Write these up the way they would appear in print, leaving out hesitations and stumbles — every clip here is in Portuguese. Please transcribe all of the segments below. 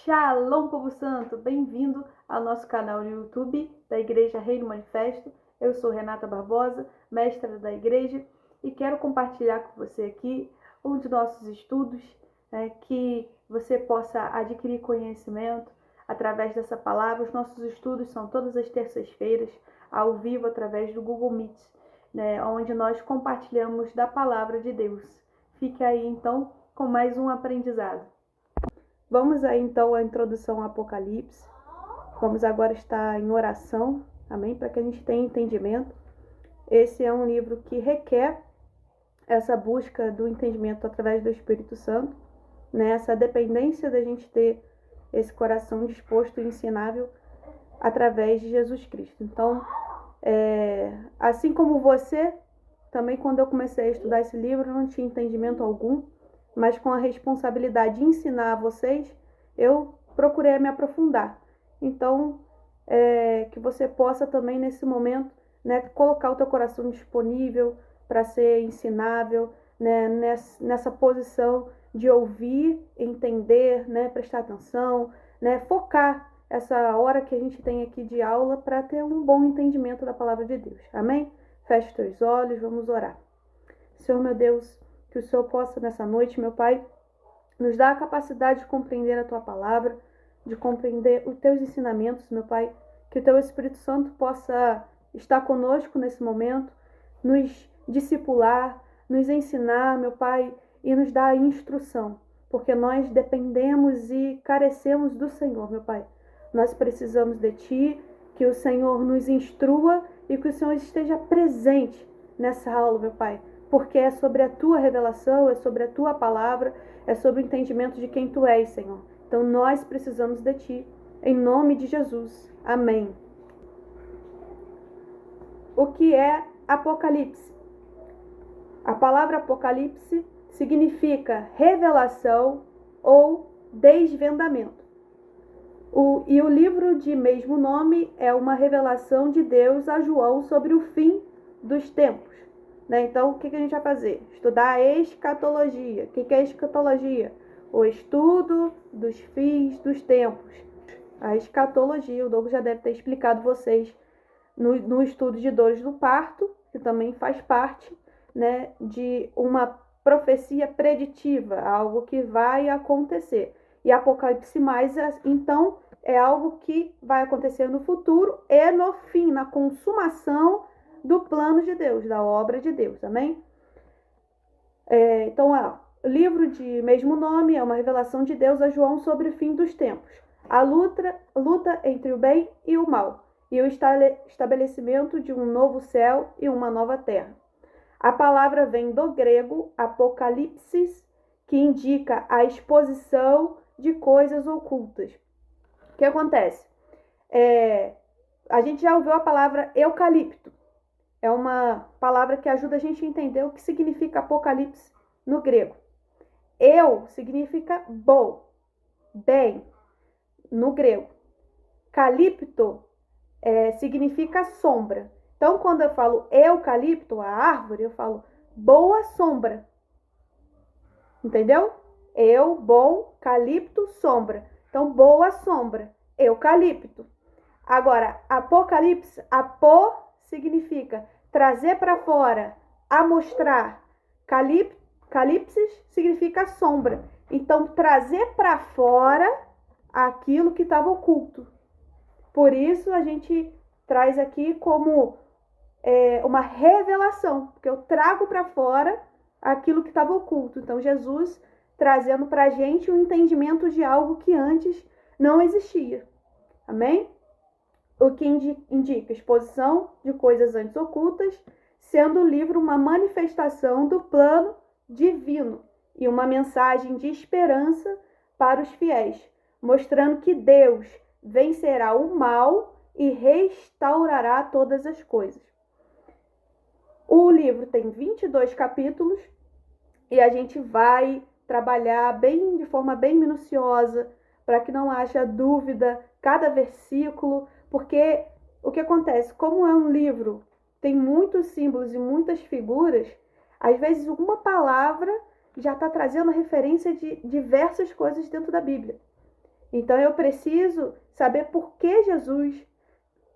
Shalom, povo santo! Bem-vindo ao nosso canal no YouTube da Igreja Reino Manifesto. Eu sou Renata Barbosa, mestra da igreja, e quero compartilhar com você aqui um de nossos estudos, que você possa adquirir conhecimento através dessa palavra. Os nossos estudos são todas as terças-feiras, ao vivo, através do Google Meet, onde nós compartilhamos da palavra de Deus. Fique aí, então, com mais um aprendizado. Vamos aí então à introdução ao Apocalipse. Vamos agora estar em oração, amém? Para que a gente tenha entendimento. Esse é um livro que requer essa busca do entendimento através do Espírito Santo, essa dependência da gente ter esse coração disposto e ensinável através de Jesus Cristo. Então, assim como você, também quando eu comecei a estudar esse livro, eu não tinha entendimento algum, mas com a responsabilidade de ensinar a vocês, eu procurei me aprofundar. Então, que você possa também nesse momento, colocar o teu coração disponível para ser ensinável, nessa posição de ouvir, entender, prestar atenção, focar essa hora que a gente tem aqui de aula para ter um bom entendimento da palavra de Deus. Amém? Feche teus olhos, vamos orar. Senhor, meu Deus, que o Senhor possa nessa noite, meu Pai, nos dar a capacidade de compreender a Tua palavra, de compreender os Teus ensinamentos, meu Pai, que o Teu Espírito Santo possa estar conosco nesse momento, nos discipular, nos ensinar, meu Pai, e nos dar a instrução, porque nós dependemos e carecemos do Senhor, meu Pai. Nós precisamos de Ti, que o Senhor nos instrua e que o Senhor esteja presente nessa aula, meu Pai, porque é sobre a Tua revelação, é sobre a Tua palavra, é sobre o entendimento de quem Tu és, Senhor. Então nós precisamos de Ti, em nome de Jesus. Amém. O que é Apocalipse? A palavra Apocalipse significa revelação ou desvendamento. E o livro de mesmo nome é uma revelação de Deus a João sobre o fim dos tempos. Então, o que a gente vai fazer? Estudar a escatologia. O que é escatologia? O estudo dos fins dos tempos. A escatologia, o Douglas já deve ter explicado vocês no estudo de dores do parto, que também faz parte de uma profecia preditiva, algo que vai acontecer. E Apocalipse mais, então, é algo que vai acontecer no futuro e no fim, na consumação do plano de Deus, da obra de Deus, amém? Então, o livro de mesmo nome é uma revelação de Deus a João sobre o fim dos tempos, a luta entre o bem e o mal, e o estabelecimento de um novo céu e uma nova terra. A palavra vem do grego apocalipsis, que indica a exposição de coisas ocultas. O que acontece? A gente já ouviu a palavra eucalipto. É uma palavra que ajuda a gente a entender o que significa apocalipse no grego. Eu significa bom, bem, no grego. Calipto significa sombra. Então, quando eu falo eucalipto, a árvore, eu falo boa sombra. Entendeu? Eu, bom, calipto, sombra. Então, boa sombra, eucalipto. Agora, apocalipse, apô significa trazer para fora, amostrar. Calipsis significa sombra. Então, trazer para fora aquilo que estava oculto. Por isso, a gente traz aqui como uma revelação, porque eu trago para fora aquilo que estava oculto. Então, Jesus trazendo para a gente o entendimento de algo que antes não existia. Amém? O que indica exposição de coisas antes ocultas, sendo o livro uma manifestação do plano divino e uma mensagem de esperança para os fiéis, mostrando que Deus vencerá o mal e restaurará todas as coisas. O livro tem 22 capítulos e a gente vai trabalhar de forma bem minuciosa para que não haja dúvida cada versículo, porque o que acontece, como é um livro, tem muitos símbolos e muitas figuras, às vezes uma palavra já está trazendo referência de diversas coisas dentro da Bíblia. Então eu preciso saber por que Jesus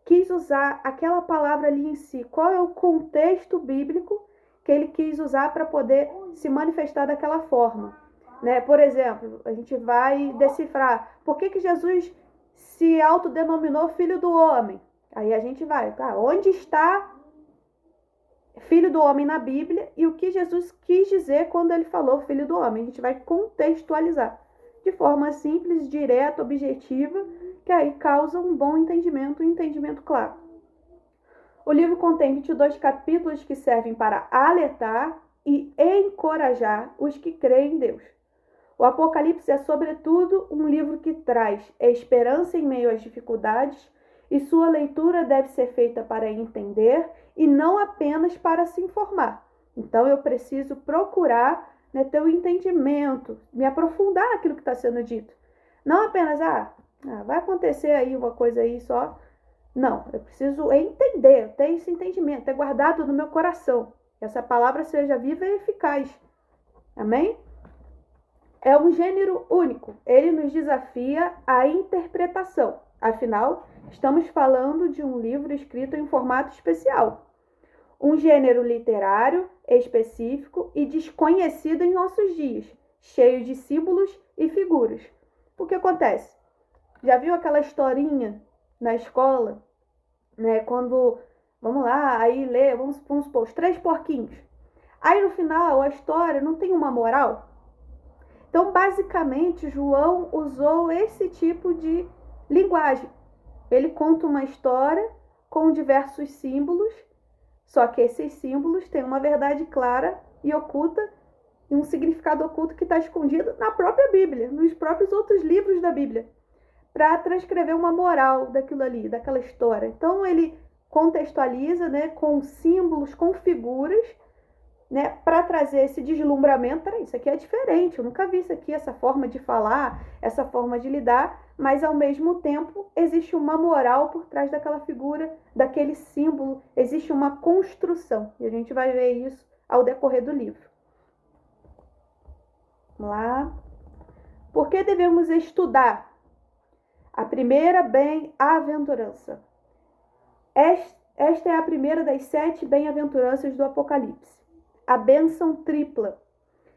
quis usar aquela palavra ali em si, qual é o contexto bíblico que ele quis usar para poder se manifestar daquela forma. Né? Por exemplo, a gente vai decifrar por que Jesus se autodenominou filho do homem. Aí a gente vai, onde está filho do homem na Bíblia e o que Jesus quis dizer quando ele falou filho do homem. A gente vai contextualizar de forma simples, direta, objetiva, que aí causa um bom entendimento, um entendimento claro. O livro contém 22 capítulos que servem para alertar e encorajar os que creem em Deus. O Apocalipse é, sobretudo, um livro que traz esperança em meio às dificuldades e sua leitura deve ser feita para entender e não apenas para se informar. Então, eu preciso procurar ter o entendimento, me aprofundar naquilo que está sendo dito. Não apenas, vai acontecer aí uma coisa aí só. Não, eu preciso entender, ter esse entendimento, ter guardado no meu coração. Que essa palavra seja viva e eficaz. Amém? É um gênero único. Ele nos desafia à interpretação. Afinal, estamos falando de um livro escrito em formato especial. Um gênero literário específico e desconhecido em nossos dias, cheio de símbolos e figuras. O que acontece? Já viu aquela historinha na escola, né? Quando, vamos lá, aí lê, vamos supor, os 3 porquinhos. Aí no final a história não tem uma moral. Então, basicamente, João usou esse tipo de linguagem. Ele conta uma história com diversos símbolos, só que esses símbolos têm uma verdade clara e oculta, e um significado oculto que está escondido na própria Bíblia, nos próprios outros livros da Bíblia, para transcrever uma moral daquilo ali, daquela história. Então, ele contextualiza, com símbolos, com figuras, para trazer esse deslumbramento. Peraí, isso aqui é diferente, eu nunca vi isso aqui, essa forma de falar, essa forma de lidar, mas ao mesmo tempo existe uma moral por trás daquela figura, daquele símbolo, existe uma construção, e a gente vai ver isso ao decorrer do livro. Vamos lá. Por que devemos estudar? A primeira bem-aventurança. Esta é a primeira das 7 bem-aventuranças do Apocalipse. A bênção tripla.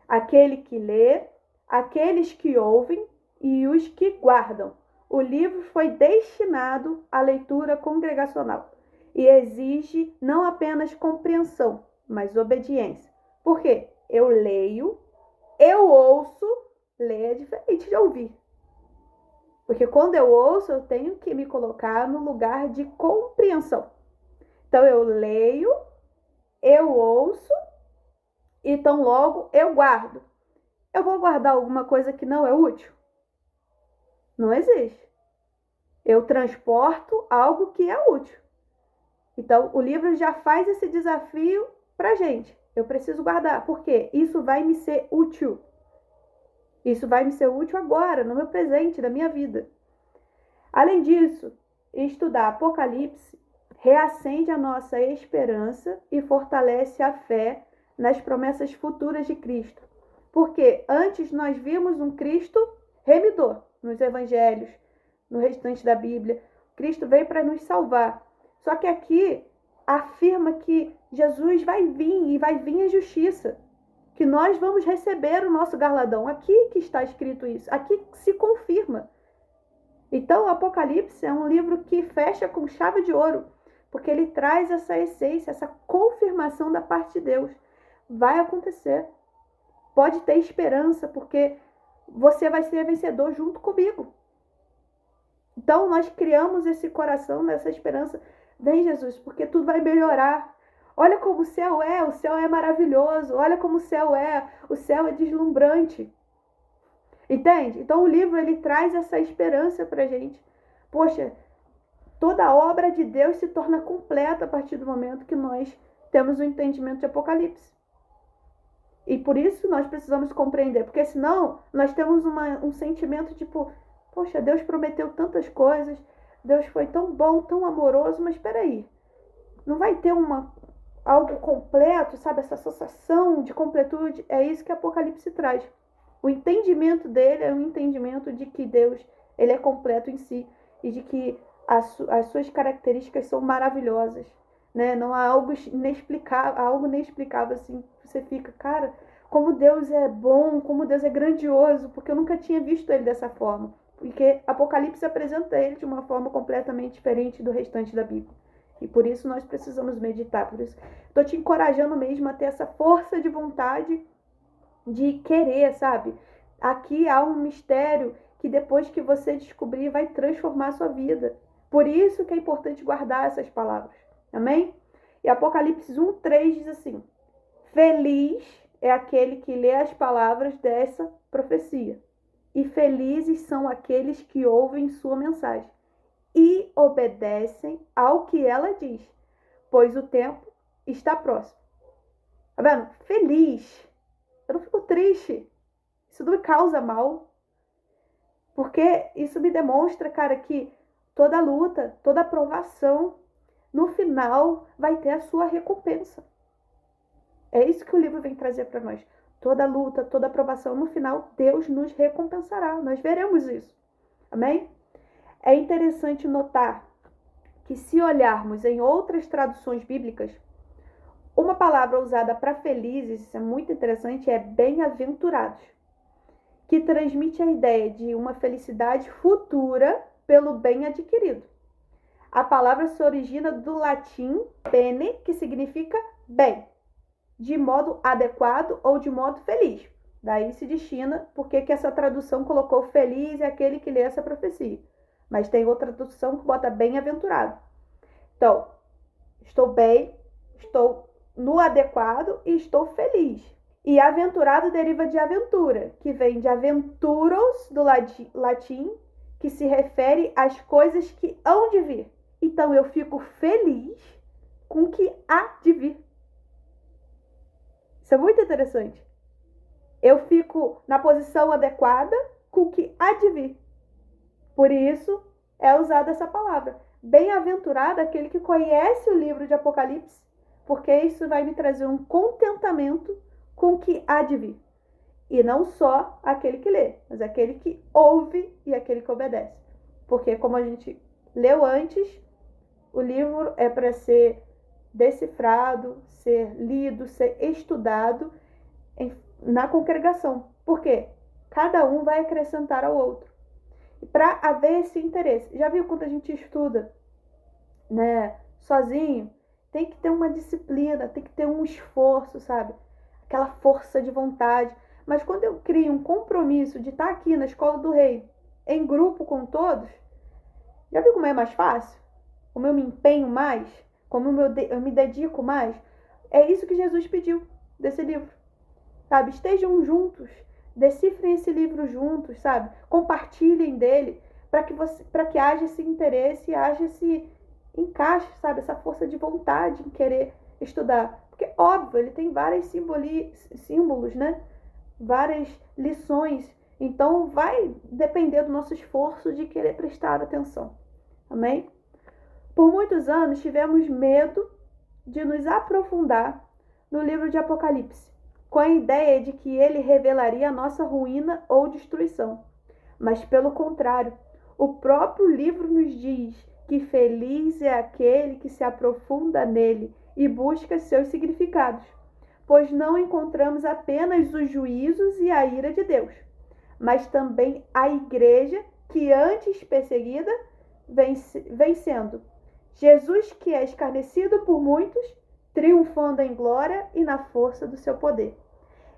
Aquele que lê, aqueles que ouvem e os que guardam. O livro foi destinado à leitura congregacional e exige não apenas compreensão, mas obediência. Por quê? Eu leio, eu ouço, ler é diferente de ouvir. Porque quando eu ouço, eu tenho que me colocar no lugar de compreensão. Então, eu leio, eu ouço, então logo eu guardo. Eu vou guardar alguma coisa que não é útil? Não existe. Eu transporto algo que é útil. Então, o livro já faz esse desafio pra gente. Eu preciso guardar, porque isso vai me ser útil. Isso vai me ser útil agora, no meu presente, na minha vida. Além disso, estudar Apocalipse reacende a nossa esperança e fortalece a fé nas promessas futuras de Cristo. Porque antes nós vimos um Cristo remidor nos evangelhos, no restante da Bíblia. Cristo veio para nos salvar. Só que aqui afirma que Jesus vai vir e vai vir a justiça. Que nós vamos receber o nosso galardão. Aqui que está escrito isso. Aqui se confirma. Então, o Apocalipse é um livro que fecha com chave de ouro. Porque ele traz essa essência, essa confirmação da parte de Deus. Vai acontecer. Pode ter esperança, porque você vai ser vencedor junto comigo. Então, nós criamos esse coração, essa esperança. Vem, Jesus, porque tudo vai melhorar. Olha como o céu é maravilhoso. Olha como o céu é deslumbrante. Entende? Então, o livro, ele traz essa esperança pra gente. Poxa, toda a obra de Deus se torna completa a partir do momento que nós temos o entendimento de Apocalipse. E por isso nós precisamos compreender, porque senão nós temos um sentimento tipo, poxa, Deus prometeu tantas coisas, Deus foi tão bom, tão amoroso, mas espera aí, não vai ter algo completo, sabe? Essa sensação de completude, é isso que Apocalipse traz. O entendimento dele é um entendimento de que Deus ele é completo em si e de que as suas características são maravilhosas, né? Não há algo inexplicável assim, você fica, cara, como Deus é bom, como Deus é grandioso, porque eu nunca tinha visto ele dessa forma. Porque Apocalipse apresenta ele de uma forma completamente diferente do restante da Bíblia. E por isso nós precisamos meditar. Por isso estou te encorajando mesmo a ter essa força de vontade de querer, sabe? Aqui há um mistério que depois que você descobrir vai transformar a sua vida. Por isso que é importante guardar essas palavras. Amém? E Apocalipse 1:3 diz assim: feliz é aquele que lê as palavras dessa profecia. E felizes são aqueles que ouvem sua mensagem e obedecem ao que ela diz, pois o tempo está próximo. Tá vendo? Feliz. Eu não fico triste. Isso não me causa mal. Porque isso me demonstra, cara, que toda luta, toda aprovação, no final vai ter a sua recompensa. É isso que o livro vem trazer para nós. Toda luta, toda aprovação, no final, Deus nos recompensará. Nós veremos isso. Amém? É interessante notar que se olharmos em outras traduções bíblicas, uma palavra usada para felizes, isso é muito interessante, é bem-aventurados, que transmite a ideia de uma felicidade futura pelo bem adquirido. A palavra se origina do latim bene, que significa bem, de modo adequado ou de modo feliz. Daí se destina porque que essa tradução colocou feliz é aquele que lê essa profecia. Mas tem outra tradução que bota bem-aventurado. Então, estou bem, estou no adequado e estou feliz. E aventurado deriva de aventura, que vem de aventuros, do latim, que se refere às coisas que hão de vir. Então, eu fico feliz com o que há de vir. Isso é muito interessante. Eu fico na posição adequada com o que há de vir. Por isso, é usada essa palavra. Bem-aventurado aquele que conhece o livro de Apocalipse, porque isso vai me trazer um contentamento com o que há de vir. E não só aquele que lê, mas aquele que ouve e aquele que obedece. Porque, como a gente leu antes, o livro é para ser decifrado, ser lido, ser estudado na congregação. Por quê? Cada um vai acrescentar ao outro. Para haver esse interesse. Já viu quando a gente estuda, né, sozinho? Tem que ter uma disciplina, tem que ter um esforço, sabe? Aquela força de vontade. Mas quando eu crio um compromisso de estar aqui na Escola do Rei, em grupo com todos, já viu como é mais fácil? Como eu me empenho mais? Como eu me dedico mais? É isso que Jesus pediu desse livro, sabe? Estejam juntos, decifrem esse livro juntos, sabe? Compartilhem dele, para que haja esse interesse, haja esse encaixe, sabe? Essa força de vontade em querer estudar. Porque, óbvio, ele tem vários símbolos, né? Várias lições. Então, vai depender do nosso esforço de querer prestar atenção. Amém? Por muitos anos, tivemos medo de nos aprofundar no livro de Apocalipse, com a ideia de que ele revelaria a nossa ruína ou destruição. Mas, pelo contrário, o próprio livro nos diz que feliz é aquele que se aprofunda nele e busca seus significados, pois não encontramos apenas os juízos e a ira de Deus, mas também a igreja que antes perseguida vem sendo Jesus, que é escarnecido por muitos, triunfando em glória e na força do seu poder.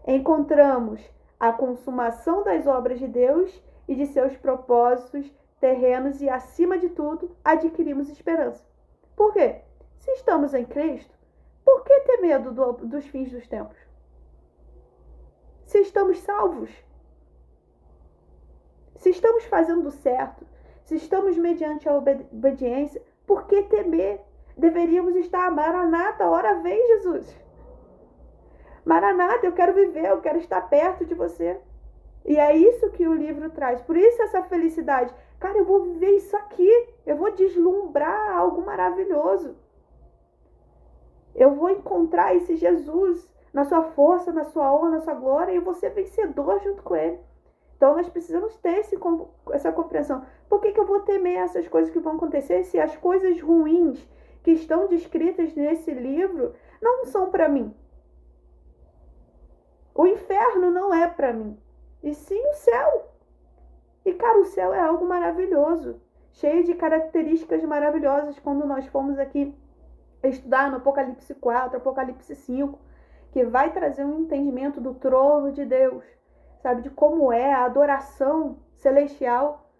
Encontramos a consumação das obras de Deus e de seus propósitos terrenos e, acima de tudo, adquirimos esperança. Por quê? Se estamos em Cristo, por que ter medo dos fins dos tempos? Se estamos salvos, se estamos fazendo certo, se estamos mediante a obediência, por que temer? Deveríamos estar, Maranata, ora vem, Jesus. Maranata, eu quero viver, eu quero estar perto de você. E é isso que o livro traz. Por isso essa felicidade. Cara, eu vou viver isso aqui. Eu vou deslumbrar algo maravilhoso. Eu vou encontrar esse Jesus na sua força, na sua honra, na sua glória. E eu vou ser vencedor junto com ele. Então, nós precisamos ter essa compreensão. Por que eu vou temer essas coisas que vão acontecer se as coisas ruins que estão descritas nesse livro não são para mim? O inferno não é para mim, e sim o céu. E, cara, o céu é algo maravilhoso, cheio de características maravilhosas. Quando nós formos aqui estudar no Apocalipse 4, Apocalipse 5, que vai trazer um entendimento do trono de Deus, sabe, de como é a adoração celestial,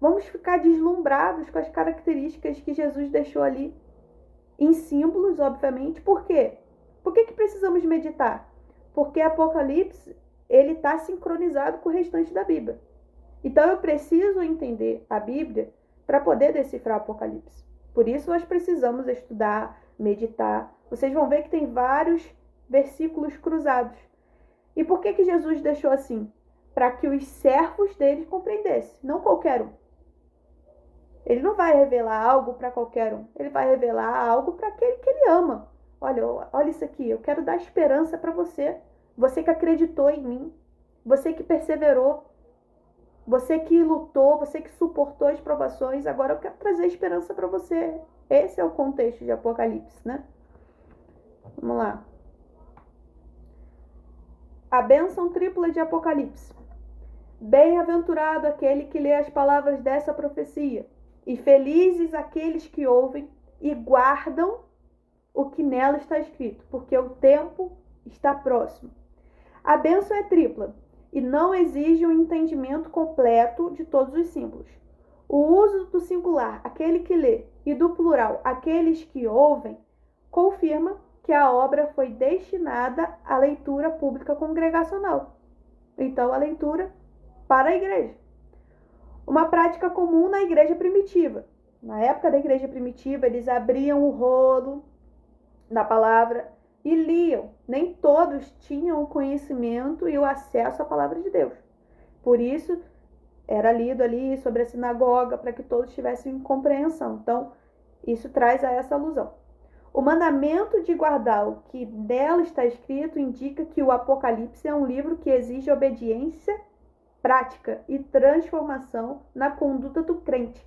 vamos ficar deslumbrados com as características que Jesus deixou ali, em símbolos, obviamente. Por quê? Por que precisamos meditar? Porque Apocalipse, ele está sincronizado com o restante da Bíblia. Então eu preciso entender a Bíblia para poder decifrar o Apocalipse. Por isso nós precisamos estudar, meditar. Vocês vão ver que tem vários versículos cruzados. E por que Jesus deixou assim? Para que os servos dele compreendessem, não qualquer um. Ele não vai revelar algo para qualquer um. Ele vai revelar algo para aquele que ele ama. Olha isso aqui, eu quero dar esperança para você. Você que acreditou em mim. Você que perseverou. Você que lutou, você que suportou as provações. Agora eu quero trazer esperança para você. Esse é o contexto de Apocalipse, né? Vamos lá. A bênção tripla de Apocalipse. Bem-aventurado aquele que lê as palavras dessa profecia, e felizes aqueles que ouvem e guardam o que nela está escrito, porque o tempo está próximo. A bênção é tripla e não exige um entendimento completo de todos os símbolos. O uso do singular, aquele que lê, e do plural, aqueles que ouvem, confirma que a obra foi destinada à leitura pública congregacional. Então, a leitura para a igreja. Uma prática comum na igreja primitiva. Na época da igreja primitiva, eles abriam o rolo da palavra e liam. Nem todos tinham o conhecimento e o acesso à palavra de Deus. Por isso, era lido ali sobre a sinagoga, para que todos tivessem compreensão. Então, isso traz a essa alusão. O mandamento de guardar o que nela está escrito indica que o Apocalipse é um livro que exige obediência prática e transformação na conduta do crente,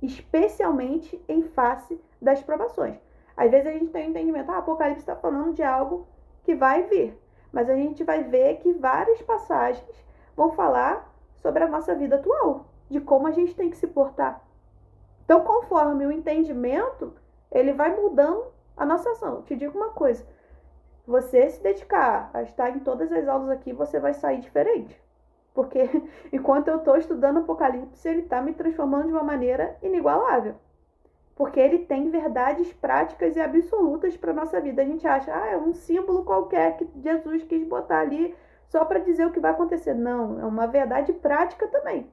especialmente em face das provações. Às vezes a gente tem o entendimento, Apocalipse está falando de algo que vai vir, mas a gente vai ver que várias passagens vão falar sobre a nossa vida atual, de como a gente tem que se portar. Então, conforme o entendimento, ele vai mudando a nossa ação. Te digo uma coisa, você se dedicar a estar em todas as aulas aqui, você vai sair diferente. Porque enquanto eu estou estudando Apocalipse, ele está me transformando de uma maneira inigualável. Porque ele tem verdades práticas e absolutas para a nossa vida. A gente acha, é um símbolo qualquer que Jesus quis botar ali só para dizer o que vai acontecer. Não, é uma verdade prática também.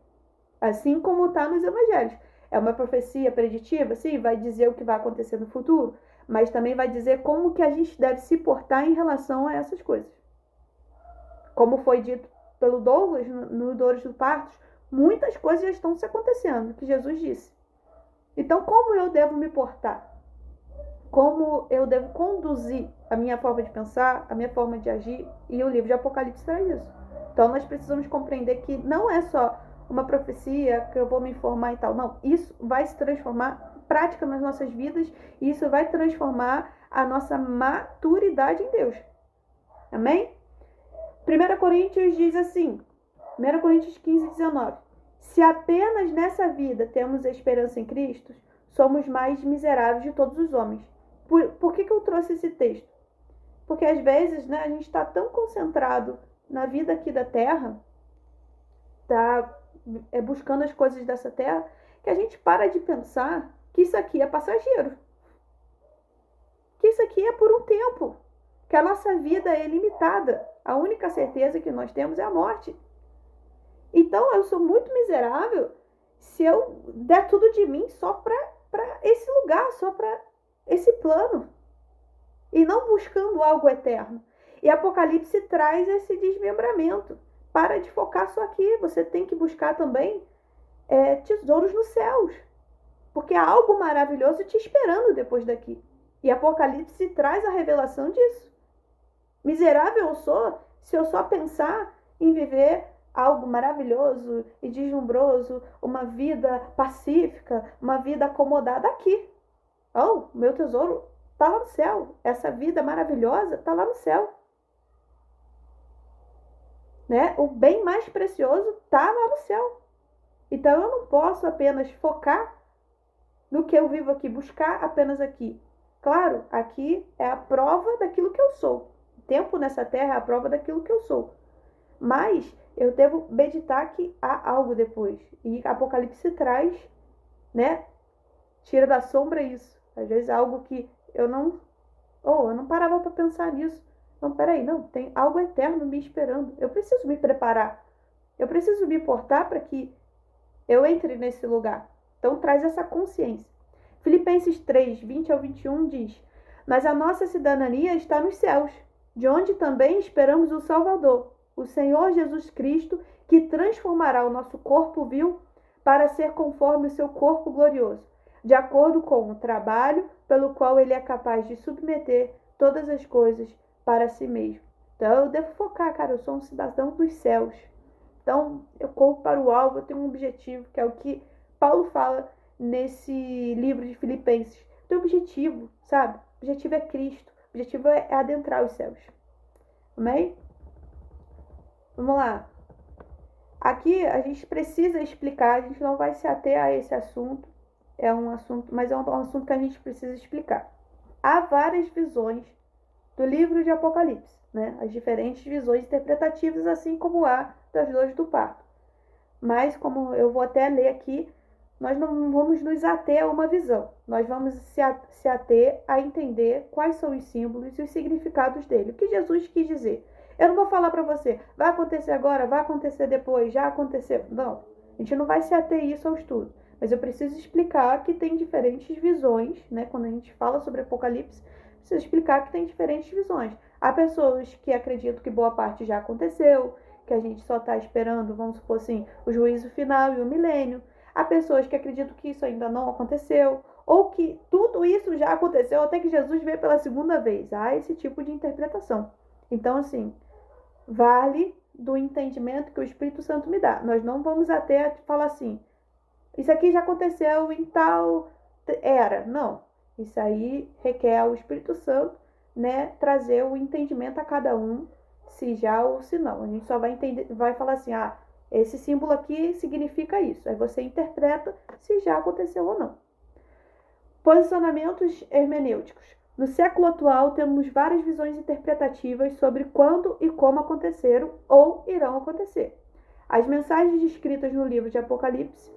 Assim como está nos evangelhos. É uma profecia preditiva? Sim, vai dizer o que vai acontecer no futuro, mas também vai dizer como que a gente deve se portar em relação a essas coisas. Como foi dito pelo Douglas, no Dores do Partos, muitas coisas já estão se acontecendo, que Jesus disse. Então, como eu devo me portar? Como eu devo conduzir a minha forma de pensar, a minha forma de agir? E o livro de Apocalipse traz isso. Então, nós precisamos compreender que não é só uma profecia que eu vou me informar e tal. Não, isso vai se transformar em prática nas nossas vidas e isso vai transformar a nossa maturidade em Deus. Amém? 1 Coríntios diz assim, 1 Coríntios 15, 19. Se apenas nessa vida temos esperança em Cristo, somos mais miseráveis de todos os homens. Por que eu trouxe esse texto? Porque às vezes, né, a gente está tão concentrado na vida aqui da terra, está buscando as coisas dessa terra, que a gente para de pensar que isso aqui é passageiro. Que isso aqui é por um tempo. Que a nossa vida é limitada. A única certeza que nós temos é a morte. Então, eu sou muito miserável se eu der tudo de mim só para esse lugar, só para esse plano. E não buscando algo eterno. E Apocalipse traz esse desmembramento. Para de focar só aqui. Você tem que buscar também tesouros nos céus. Porque há algo maravilhoso te esperando depois daqui. E Apocalipse traz a revelação disso. Miserável eu sou se eu só pensar em viver algo maravilhoso e deslumbroso, uma vida pacífica, uma vida acomodada aqui. Oh, meu tesouro está lá no céu. Essa vida maravilhosa está lá no céu. Né? O bem mais precioso está lá no céu. Então eu não posso apenas focar no que eu vivo aqui, buscar apenas aqui. Claro, aqui é a prova daquilo que eu sou. O tempo nessa terra é a prova daquilo que eu sou. Mas eu devo meditar que há algo depois. E Apocalipse traz, né? Tira da sombra isso. Às vezes é algo que eu não parava para pensar nisso. Não, peraí, não, tem algo eterno me esperando. Eu preciso me preparar. Eu preciso me portar para que eu entre nesse lugar. Então traz essa consciência. Filipenses 3, 20 ao 21 diz: Mas a nossa cidadania está nos céus, de onde também esperamos o Salvador, o Senhor Jesus Cristo, que transformará o nosso corpo vil para ser conforme o seu corpo glorioso, de acordo com o trabalho pelo qual ele é capaz de submeter todas as coisas para si mesmo. Então eu devo focar, cara, eu sou um cidadão dos céus. Então eu corro para o alvo, eu tenho um objetivo, que é o que Paulo fala nesse livro de Filipenses. Teu objetivo, sabe? O objetivo é Cristo. O objetivo é adentrar os céus. Amém? Vamos lá. Aqui a gente precisa explicar, a gente não vai se ater a esse assunto. É um assunto, mas é um assunto que a gente precisa explicar. Há várias visões do livro de Apocalipse, né? As diferentes visões interpretativas, assim como há das dores do parto. Mas, como eu vou até ler aqui, nós não vamos nos ater a uma visão. Nós vamos se ater a entender quais são os símbolos e os significados dele. O que Jesus quis dizer. Eu não vou falar para você, vai acontecer agora, vai acontecer depois, já aconteceu. Não, a gente não vai se ater isso ao estudo. Mas eu preciso explicar que tem diferentes visões, né? Quando a gente fala sobre Apocalipse, preciso explicar que tem diferentes visões. Há pessoas que acreditam que boa parte já aconteceu, que a gente só está esperando, vamos supor assim, o juízo final e o milênio. Há pessoas que acreditam que isso ainda não aconteceu, ou que tudo isso já aconteceu até que Jesus veio pela segunda vez. Há esse tipo de interpretação. Então, assim, vale do entendimento que o Espírito Santo me dá. Nós não vamos até falar assim, isso aqui já aconteceu em tal era. Não. Isso aí requer ao Espírito Santo, né, trazer o entendimento a cada um, se já ou se não. A gente só vai entender, vai falar assim, esse símbolo aqui significa isso. Aí você interpreta se já aconteceu ou não. Posicionamentos hermenêuticos. No século atual, temos várias visões interpretativas sobre quando e como aconteceram ou irão acontecer. As mensagens escritas no livro de Apocalipse.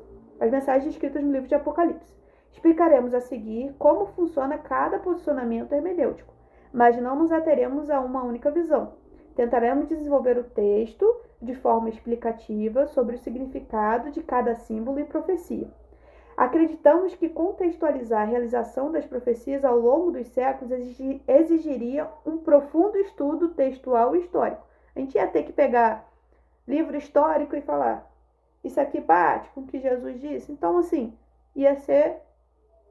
Explicaremos a seguir como funciona cada posicionamento hermenêutico, mas não nos ateremos a uma única visão. Tentaremos desenvolver o texto de forma explicativa sobre o significado de cada símbolo e profecia. Acreditamos que contextualizar a realização das profecias ao longo dos séculos exigiria um profundo estudo textual e histórico. A gente ia ter que pegar livro histórico e falar, isso aqui bate com o que Jesus disse? Então, assim, ia ser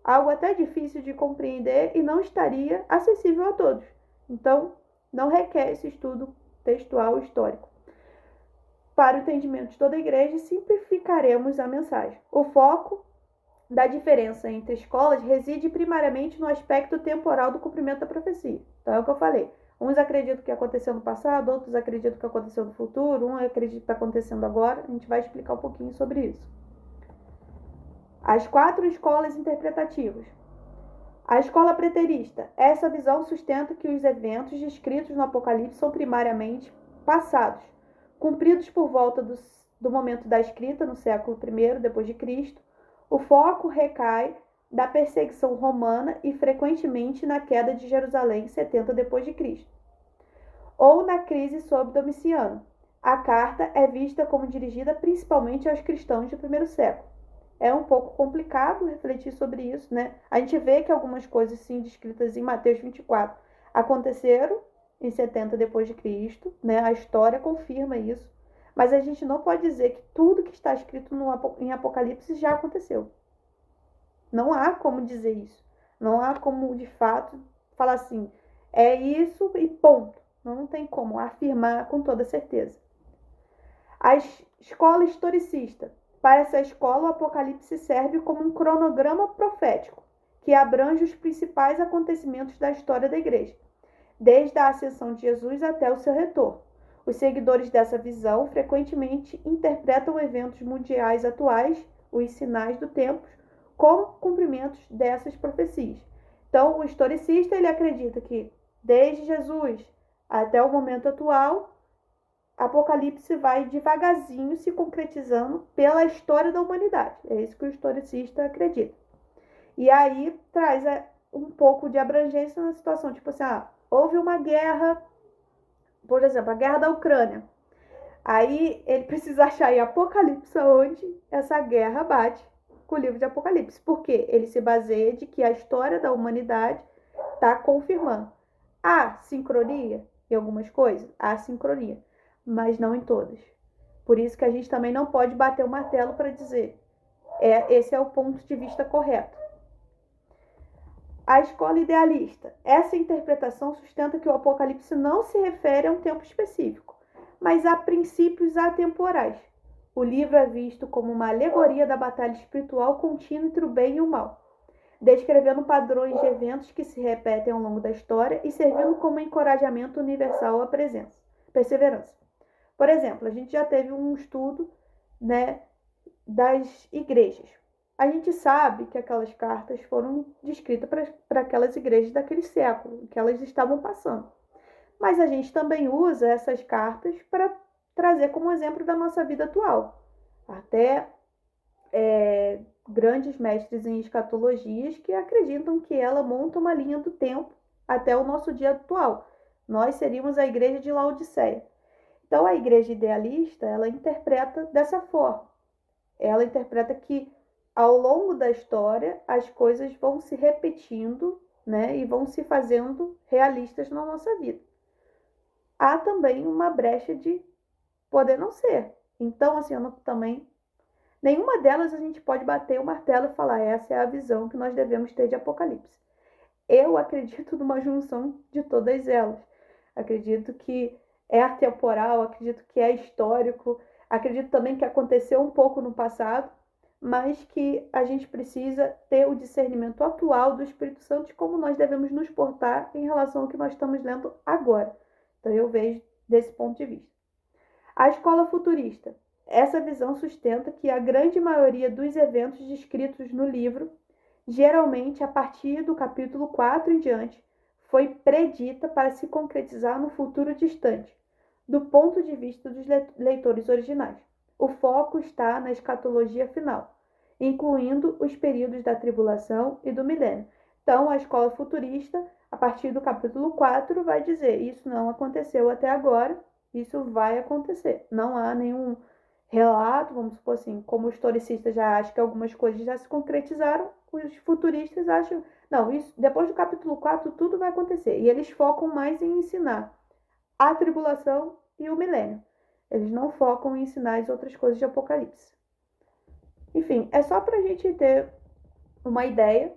algo até difícil de compreender e não estaria acessível a todos. Então, não requer esse estudo textual histórico. Para o entendimento de toda a igreja, simplificaremos a mensagem. O foco da diferença entre escolas reside primariamente no aspecto temporal do cumprimento da profecia. Então é o que eu falei. Uns acreditam que aconteceu no passado, outros acreditam que aconteceu no futuro, um acredita que está acontecendo agora. A gente vai explicar um pouquinho sobre isso. As 4 escolas interpretativas. A escola preterista. Essa visão sustenta que os eventos descritos no Apocalipse são primariamente passados, cumpridos por volta do momento da escrita, no século I depois de Cristo. O foco recai da perseguição romana e frequentemente na queda de Jerusalém em 70 depois de Cristo, ou na crise sob Domiciano. A carta é vista como dirigida principalmente aos cristãos do primeiro século. É um pouco complicado refletir sobre isso, né? A gente vê que algumas coisas, sim, descritas em Mateus 24 aconteceram em 70 depois de Cristo, né? A história confirma isso. Mas a gente não pode dizer que tudo que está escrito em Apocalipse já aconteceu. Não há como dizer isso. Não há como, de fato, falar assim, é isso e ponto. Não tem como afirmar com toda certeza. A escola historicista. Para essa escola, o Apocalipse serve como um cronograma profético, que abrange os principais acontecimentos da história da igreja, desde a ascensão de Jesus até o seu retorno. Os seguidores dessa visão frequentemente interpretam eventos mundiais atuais, os sinais do tempo, como cumprimentos dessas profecias. Então, o historicista ele acredita que desde Jesus até o momento atual, Apocalipse vai devagarzinho se concretizando pela história da humanidade. É isso que o historicista acredita. E aí traz um pouco de abrangência na situação. Tipo assim, houve uma guerra, por exemplo, a guerra da Ucrânia. Aí ele precisa achar em Apocalipse onde essa guerra bate com o livro de Apocalipse. Por quê? Ele se baseia de que a história da humanidade está confirmando. Há sincronia em algumas coisas? Há sincronia, mas não em todas. Por isso que a gente também não pode bater o martelo para dizer esse é o ponto de vista correto. A escola idealista. Essa interpretação sustenta que o Apocalipse não se refere a um tempo específico, mas a princípios atemporais. O livro é visto como uma alegoria da batalha espiritual contínua entre o bem e o mal, descrevendo padrões de eventos que se repetem ao longo da história e servindo como encorajamento universal à perseverança. Por exemplo, a gente já teve um estudo, das igrejas. A gente sabe que aquelas cartas foram descritas para aquelas igrejas daquele século, que elas estavam passando. Mas a gente também usa essas cartas para trazer como exemplo da nossa vida atual. Até grandes mestres em escatologias que acreditam que ela monta uma linha do tempo até o nosso dia atual. Nós seríamos a igreja de Laodiceia. Então, a igreja idealista, ela interpreta dessa forma. Ela interpreta que, ao longo da história, as coisas vão se repetindo, e vão se fazendo realistas na nossa vida. Há também uma brecha de poder não ser. Então, assim, nenhuma delas a gente pode bater o martelo e falar essa é a visão que nós devemos ter de Apocalipse. Eu acredito numa junção de todas elas. Acredito que é atemporal, acredito que é histórico, acredito também que aconteceu um pouco no passado, mas que a gente precisa ter o discernimento atual do Espírito Santo de como nós devemos nos portar em relação ao que nós estamos lendo agora. Então eu vejo desse ponto de vista. A escola futurista. Essa visão sustenta que a grande maioria dos eventos descritos no livro, geralmente a partir do capítulo 4 em diante, foi predita para se concretizar no futuro distante, do ponto de vista dos leitores originais. O foco está na escatologia final, incluindo os períodos da tribulação e do milênio. Então, a escola futurista, a partir do capítulo 4, vai dizer: isso não aconteceu até agora, isso vai acontecer. Não há nenhum relato, vamos supor assim, como o historicista já acha que algumas coisas já se concretizaram, os futuristas acham, não, isso, depois do capítulo 4 tudo vai acontecer. E eles focam mais em ensinar a tribulação e o milênio. Eles não focam em ensinar as outras coisas de Apocalipse. Enfim, é só para a gente ter uma ideia,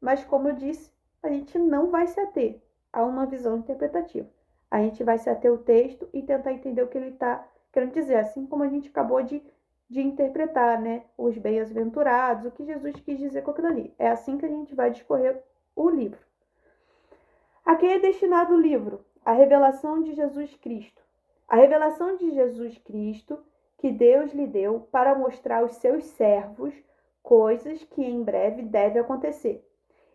mas como eu disse, a gente não vai se ater a uma visão interpretativa. A gente vai se ater ao texto e tentar entender o que ele está querendo dizer, assim como a gente acabou de interpretar, os bem-aventurados, o que Jesus quis dizer com aquilo ali. É assim que a gente vai discorrer o livro. A quem é destinado o livro? A revelação de Jesus Cristo. A revelação de Jesus Cristo que Deus lhe deu para mostrar aos seus servos coisas que em breve devem acontecer.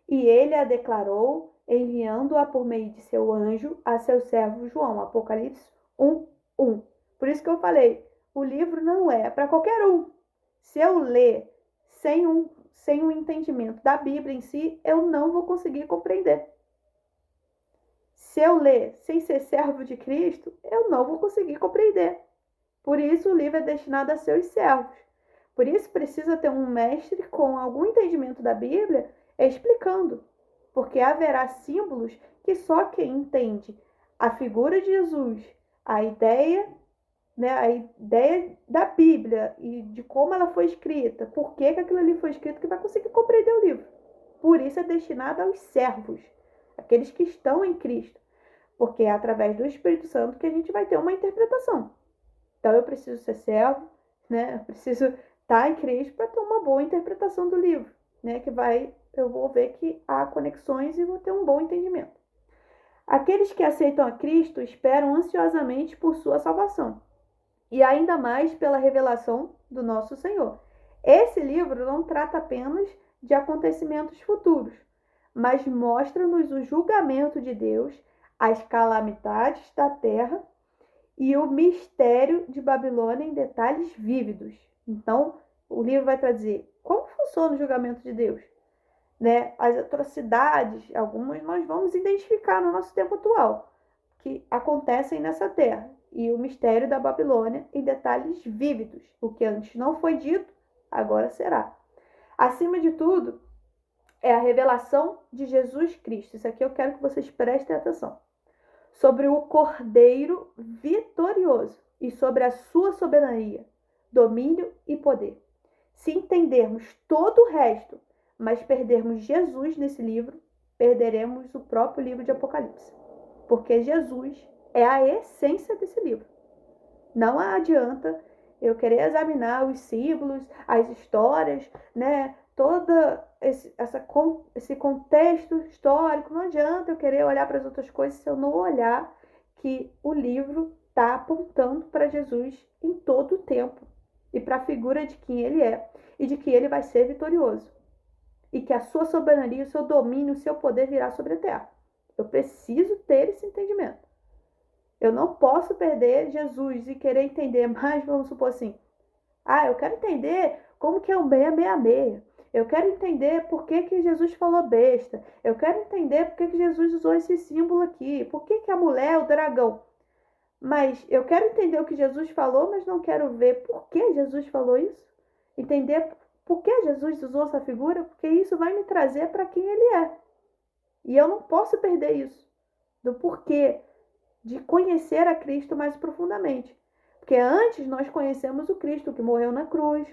E ele a declarou, enviando-a por meio de seu anjo a seu servo João. Apocalipse 1:1. Por isso que eu falei, o livro não é para qualquer um. Se eu ler sem um entendimento da Bíblia em si, eu não vou conseguir compreender. Se eu ler sem ser servo de Cristo, eu não vou conseguir compreender. Por isso o livro é destinado a seus servos. Por isso precisa ter um mestre com algum entendimento da Bíblia explicando. Porque haverá símbolos que só quem entende a figura de Jesus, a ideia da Bíblia e de como ela foi escrita, por que aquilo ali foi escrito, que vai conseguir compreender o livro. Por isso é destinado aos servos, aqueles que estão em Cristo. Porque é através do Espírito Santo que a gente vai ter uma interpretação. Então eu preciso ser servo, né? Eu preciso estar em Cristo para ter uma boa interpretação do livro, né? Eu vou ver que há conexões e vou ter um bom entendimento. Aqueles que aceitam a Cristo esperam ansiosamente por sua salvação e ainda mais pela revelação do nosso Senhor. Esse livro não trata apenas de acontecimentos futuros, mas mostra-nos o julgamento de Deus, as calamidades da terra e o mistério de Babilônia em detalhes vívidos. Então, o livro vai trazer como funciona o julgamento de Deus, né? As atrocidades, algumas nós vamos identificar no nosso tempo atual, que acontecem nessa terra, e o mistério da Babilônia em detalhes vívidos. O que antes não foi dito, agora será. Acima de tudo, é a revelação de Jesus Cristo. Isso aqui eu quero que vocês prestem atenção. Sobre o Cordeiro vitorioso e sobre a sua soberania, domínio e poder. Se entendermos todo o resto, mas perdermos Jesus nesse livro, perderemos o próprio livro de Apocalipse. Porque Jesus é a essência desse livro. Não adianta eu querer examinar os símbolos, as histórias, né? Todo esse contexto histórico. Não adianta eu querer olhar para as outras coisas se eu não olhar que o livro está apontando para Jesus em todo o tempo e para a figura de quem ele é e de que ele vai ser vitorioso e que a sua soberania, o seu domínio, o seu poder virá sobre a terra. Eu preciso ter esse entendimento. Eu não posso perder Jesus e querer entender mais, vamos supor assim, eu quero entender como que é o 666. Eu quero entender por que Jesus falou besta. Eu quero entender por que Jesus usou esse símbolo aqui. Por que a mulher é o dragão. Mas eu quero entender o que Jesus falou, mas não quero ver por que Jesus falou isso. Entender por que Jesus usou essa figura, porque isso vai me trazer para quem ele é. E eu não posso perder isso. Do porquê de conhecer a Cristo mais profundamente. Porque antes nós conhecemos o Cristo que morreu na cruz,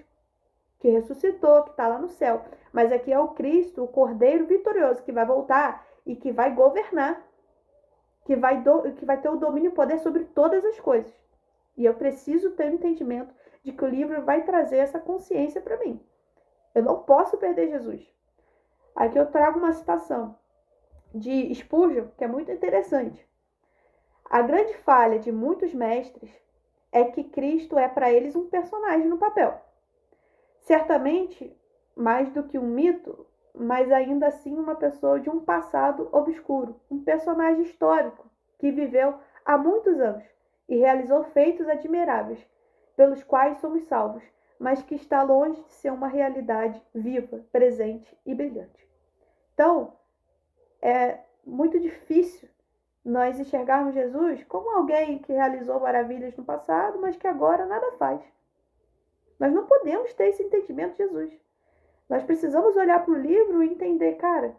que ressuscitou, que está lá no céu. Mas aqui é o Cristo, o Cordeiro vitorioso, que vai voltar e que vai governar, que vai ter o domínio e poder sobre todas as coisas. E eu preciso ter o entendimento de que o livro vai trazer essa consciência para mim. Eu não posso perder Jesus. Aqui eu trago uma citação de Spurgeon, que é muito interessante. A grande falha de muitos mestres é que Cristo é para eles um personagem no papel. Certamente, mais do que um mito, mas ainda assim uma pessoa de um passado obscuro, um personagem histórico que viveu há muitos anos e realizou feitos admiráveis, pelos quais somos salvos, mas que está longe de ser uma realidade viva, presente e brilhante. Então, é muito difícil nós enxergarmos Jesus como alguém que realizou maravilhas no passado, mas que agora nada faz. Nós não podemos ter esse entendimento de Jesus. Nós precisamos olhar para o livro e entender, cara,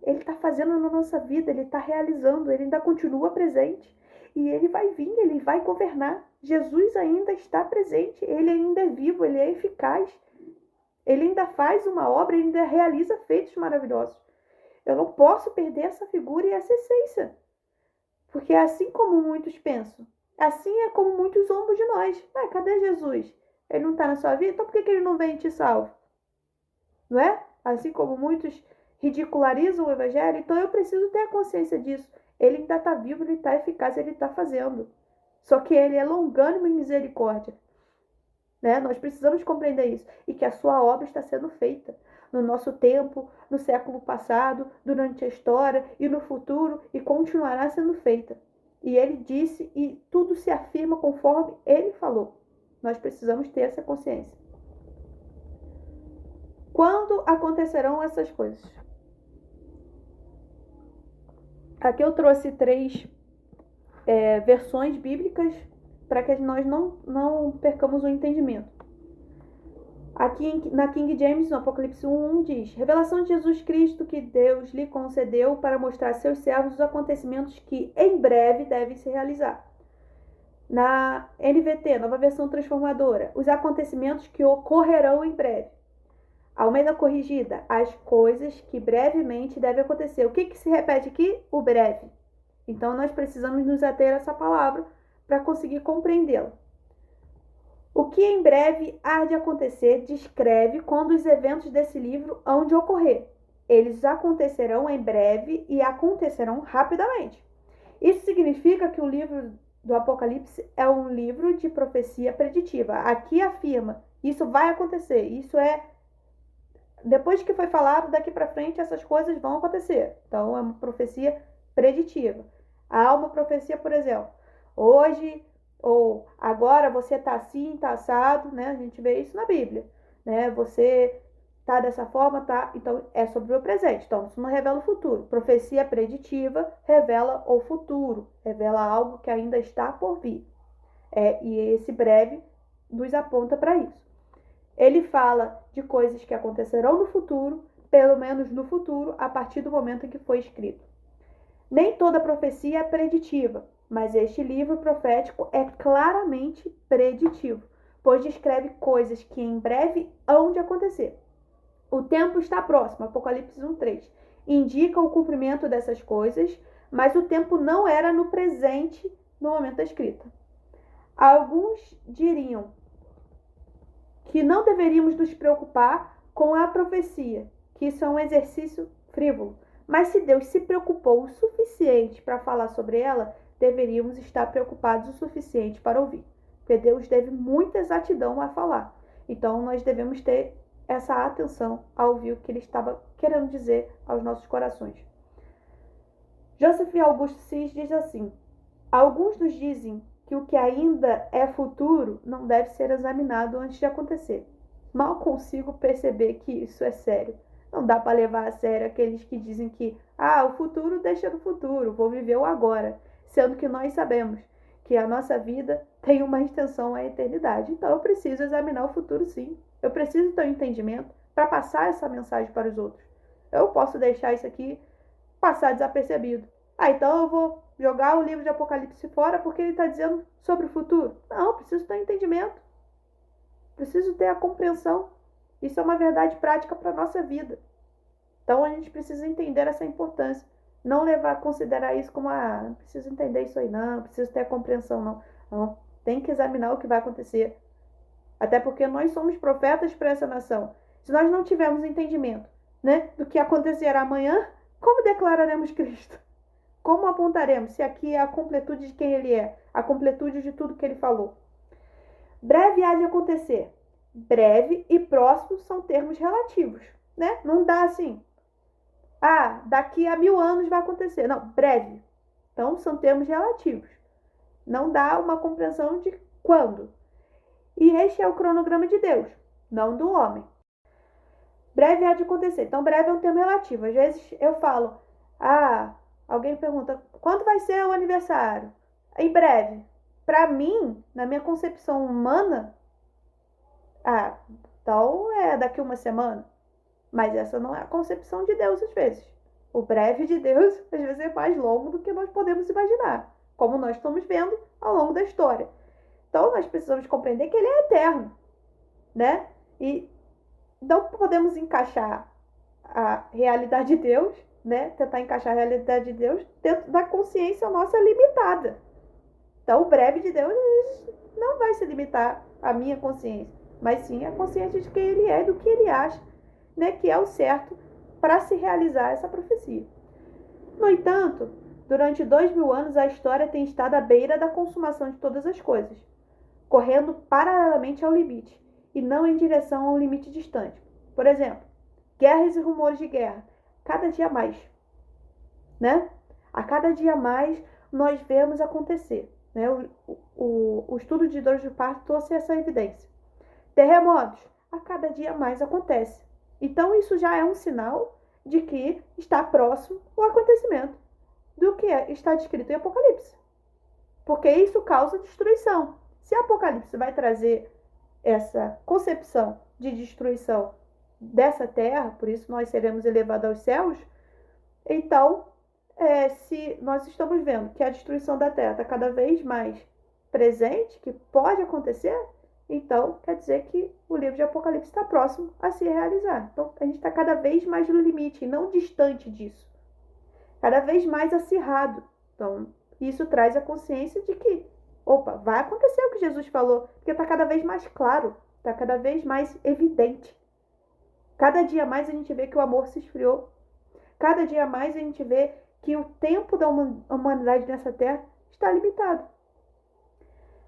ele está fazendo na nossa vida, ele está realizando, ele ainda continua presente. E ele vai vir, ele vai governar. Jesus ainda está presente, ele ainda é vivo, ele é eficaz. Ele ainda faz uma obra, ele ainda realiza feitos maravilhosos. Eu não posso perder essa figura e essa essência. Porque assim como muitos pensam, assim é como muitos zombam de nós. Cadê Jesus? Ele não está na sua vida? Então por que ele não vem e te salva? Não é? Assim como muitos ridicularizam o evangelho, então eu preciso ter a consciência disso. Ele ainda está vivo, ele está eficaz, ele está fazendo. Só que ele é longânimo em misericórdia. Né? Nós precisamos compreender isso. E que a sua obra está sendo feita no nosso tempo, no século passado, durante a história e no futuro, e continuará sendo feita. E ele disse, e tudo se afirma conforme ele falou. Nós precisamos ter essa consciência. Quando acontecerão essas coisas? Aqui eu trouxe 3 versões bíblicas para que nós não percamos o entendimento. Aqui na King James, no Apocalipse 1, diz: revelação de Jesus Cristo que Deus lhe concedeu para mostrar a seus servos os acontecimentos que em breve devem se realizar. Na NVT, Nova Versão Transformadora, os acontecimentos que ocorrerão em breve. Almeida Corrigida, as coisas que brevemente devem acontecer. O que se repete aqui? O breve. Então nós precisamos nos ater a essa palavra para conseguir compreendê-la. O que em breve há de acontecer descreve quando os eventos desse livro hão de ocorrer. Eles acontecerão em breve e acontecerão rapidamente. Isso significa que o livro do Apocalipse é um livro de profecia preditiva. Aqui afirma, isso vai acontecer, isso é... Depois que foi falado, daqui para frente, essas coisas vão acontecer. Então, é uma profecia preditiva. Há uma profecia, por exemplo, hoje ou agora você está assim, está assado, né? A gente vê isso na Bíblia, né? Você tá dessa forma, tá? Então, é sobre o presente. Então, isso não revela o futuro. Profecia preditiva revela o futuro, revela algo que ainda está por vir. E esse breve nos aponta para isso. Ele fala de coisas que acontecerão no futuro, pelo menos no futuro, a partir do momento em que foi escrito. Nem toda profecia é preditiva, mas este livro profético é claramente preditivo, pois descreve coisas que em breve hão de acontecer. O tempo está próximo, Apocalipse 1:3. Indica o cumprimento dessas coisas, mas o tempo não era no presente no momento da escrita. Alguns diriam que não deveríamos nos preocupar com a profecia, que isso é um exercício frívolo. Mas se Deus se preocupou o suficiente para falar sobre ela, deveríamos estar preocupados o suficiente para ouvir. Porque Deus deve muita exatidão a falar. Então nós devemos ter essa atenção a ouvir o que ele estava querendo dizer aos nossos corações. Joseph Augusto Sis diz assim: alguns nos dizem que o que ainda é futuro não deve ser examinado antes de acontecer. Mal consigo perceber que isso é sério. Não dá para levar a sério aqueles que dizem que o futuro deixa no futuro, vou viver o agora, sendo que nós sabemos que a nossa vida tem uma extensão à eternidade. Então eu preciso examinar o futuro, sim. Eu preciso ter um entendimento para passar essa mensagem para os outros. Eu posso deixar isso aqui passar desapercebido. Então eu vou jogar o livro de Apocalipse fora porque ele está dizendo sobre o futuro. Não, preciso ter entendimento. Preciso ter a compreensão. Isso é uma verdade prática para a nossa vida. Então a gente precisa entender essa importância. Não levar a considerar isso como, não preciso entender isso aí não, preciso ter a compreensão não. Não, tem que examinar o que vai acontecer. Até porque nós somos profetas para essa nação. Se nós não tivermos entendimento, né, do que acontecerá amanhã, como declararemos Cristo? Como apontaremos se aqui é a completude de quem ele é, a completude de tudo que ele falou? Breve há de acontecer. Breve e próximo são termos relativos, né? Não dá assim, daqui a 1000 anos vai acontecer. Não, breve. Então, são termos relativos. Não dá uma compreensão de quando. E este é o cronograma de Deus, não do homem. Breve há de acontecer. Então, breve é um termo relativo. Às vezes eu falo, alguém pergunta, quando vai ser o aniversário? Em breve. Para mim, na minha concepção humana, então é daqui uma semana. Mas essa não é a concepção de Deus às vezes. O breve de Deus às vezes é mais longo do que nós podemos imaginar, como nós estamos vendo ao longo da história. Então nós precisamos compreender que ele é eterno, né? E não podemos encaixar a realidade de Deus, né? Tentar encaixar a realidade de Deus dentro da consciência nossa limitada. Então o breve de Deus não vai se limitar à minha consciência, mas sim à consciência de quem ele é e do que ele acha, né, que é o certo para se realizar essa profecia. No entanto, durante 2000 anos a história tem estado à beira da consumação de todas as coisas, correndo paralelamente ao limite e não em direção a um limite distante. Por exemplo, guerras e rumores de guerra, cada dia mais, né? A cada dia mais nós vemos acontecer, né? O estudo de dores de parto trouxe essa evidência. Terremotos, a cada dia mais acontece. Então isso já é um sinal de que está próximo o acontecimento do que está descrito em Apocalipse. Porque isso causa destruição. Se Apocalipse vai trazer essa concepção de destruição dessa terra, por isso nós seremos elevados aos céus, então, se nós estamos vendo que a destruição da terra está cada vez mais presente, que pode acontecer, então quer dizer que o livro de Apocalipse está próximo a se realizar. Então a gente está cada vez mais no limite, e não distante disso. Cada vez mais acirrado. Então isso traz a consciência de que Opa, vai acontecer o que Jesus falou, porque está cada vez mais claro, está cada vez mais evidente. Cada dia mais a gente vê que o amor se esfriou. Cada dia mais a gente vê que o tempo da humanidade nessa terra está limitado.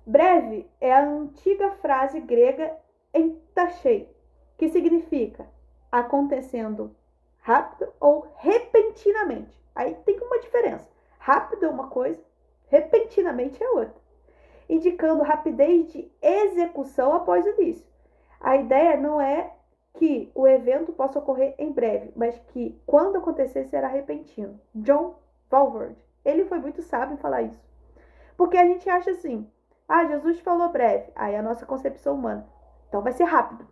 Breve é a antiga frase grega entachei, que significa acontecendo rápido ou repentinamente. Aí tem uma diferença. Rápido é uma coisa, repentinamente é outra, indicando rapidez de execução após o início. A ideia não é que o evento possa ocorrer em breve, mas que quando acontecer será repentino. John Walvoord, ele foi muito sábio em falar isso. Porque a gente acha assim, Jesus falou breve, aí a nossa concepção humana. Então vai ser rápido.